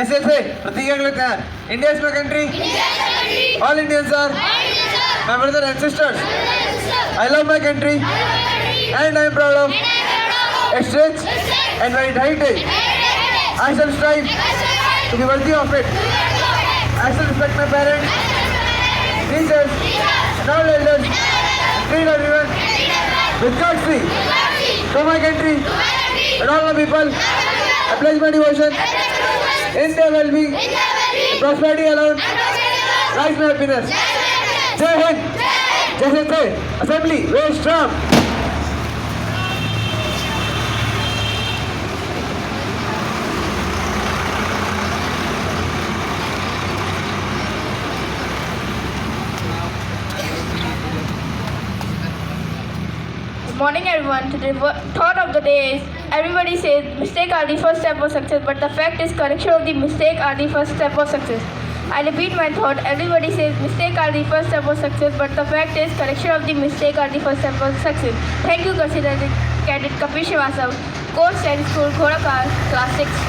ऐसे थे प्रतिज्ञा लेते हैं। India is my country, all Indians are my brother and sisters, I love my country and I am proud of its rich and varied heritage. I shall strive to be worthy of it. I shall respect my parents, teachers, and all elders, and treat everyone with courtesy. To my country and all the people, I pledge my devotion in their well-being, prosperity alone, lies my happiness. Jai Hind, Jai Hind, Assembly, very strong. Good morning everyone. Today thought of the day is everybody says mistakes are the first step of success, but the fact is correction of the mistake are the first step of success. I repeat my thought. Everybody says mistakes are the first step of success, but the fact is correction of the mistake are the first step of success. Thank you, considered Cadet Kapil Srivastav, Coach Science School, Ghodakar, Class 6.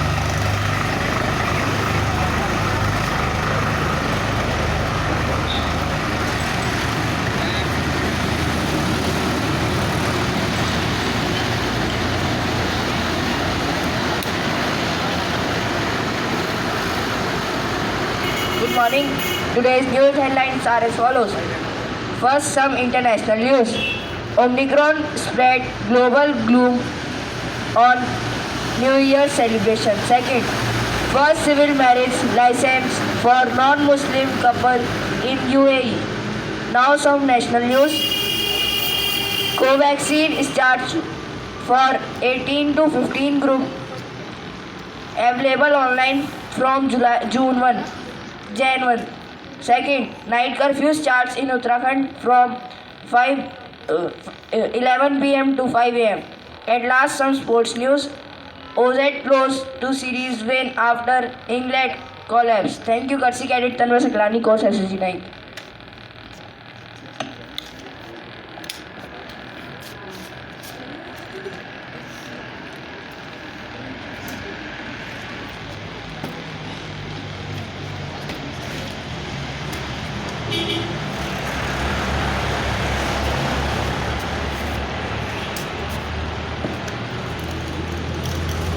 Good morning. Today's news headlines are as follows. First, some international news. Omicron spread global gloom on New Year celebration. Second, first civil marriage license for non-Muslim couple in UAE. Now some national news. Covaxin starts for 18 to 15 group. Available online from June 1. Jan 1. Second, night curfew starts in Uttarakhand from 11 pm to 5 am. At last, some sports news. OZ close to series win after England collapse. Thank you, Kursi Cadet Tanvar Saklani, Coach SSG 9.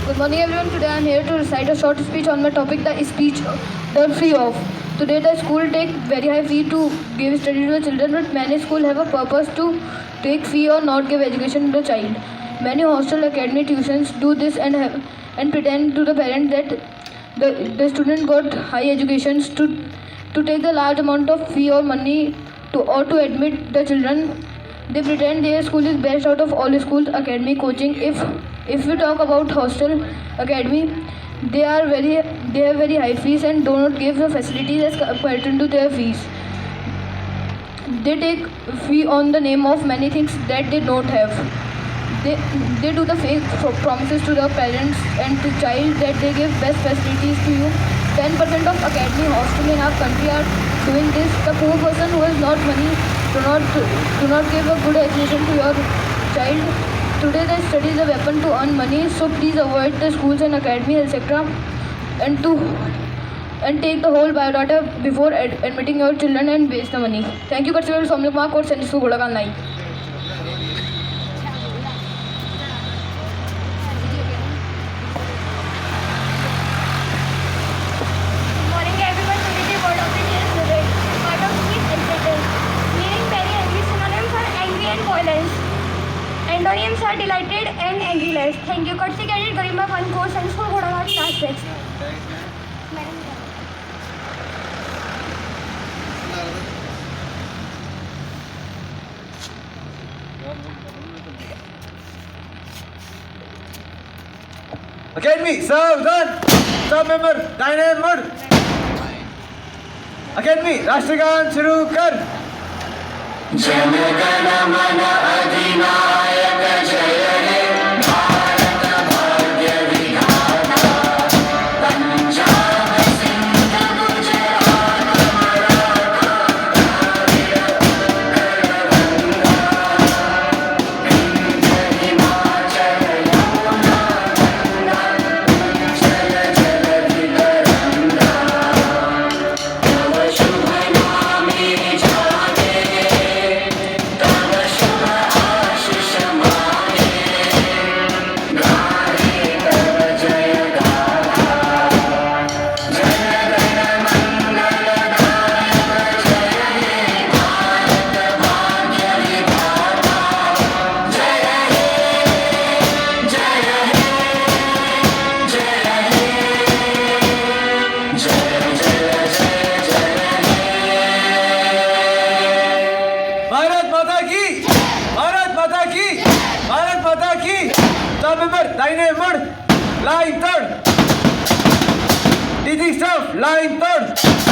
Good morning everyone. Today I am here to recite a short speech on my topic, the speech done free of. Today the school take very high fee to give study to the children, but many schools have a purpose to take fee or not give education to the child. Many hostel academy tuitions do this and pretend to the parent that the student got high educations to take the large amount of fee or money to admit the children. They pretend their school is best out of all schools, academy, coaching. If we talk about hostel academy, they have very high fees and do not give the facilities as compared to their fees. They take fee on the name of many things that they don't have. They do the fake promises to the parents and to child that they give best facilities to you. 10% of academy hostel in our country are doing this. The poor person who has not money do not give a good education to your child. Today the study is a weapon to earn money, so please avoid the schools and academy, etc. and take the whole biodata before admitting your children and waste the money. Thank you, Principal Somnik Kumar, Coach Science School, Ghodakar 9. Antonyms are delighted and angular. Thank you, Courtesy Cadet Garima 1 Course and School Ghodakar Class 6. Academy, serve, done. Staff member, 9 AM mode. Academy, राष्ट्रगान शुरू कर. जनगण मन अधिनायक जय हे भारत भाग्य विधाता पंजाब सिंध गुजरात मराठा द्रविड़ गढ़वाल विंध्य हिमाचल यमुना गंगा उच्चल जलधि तरंगा दाहिने मुड़, line तोड़, डीजी स्टॉप, लाइन तोड़.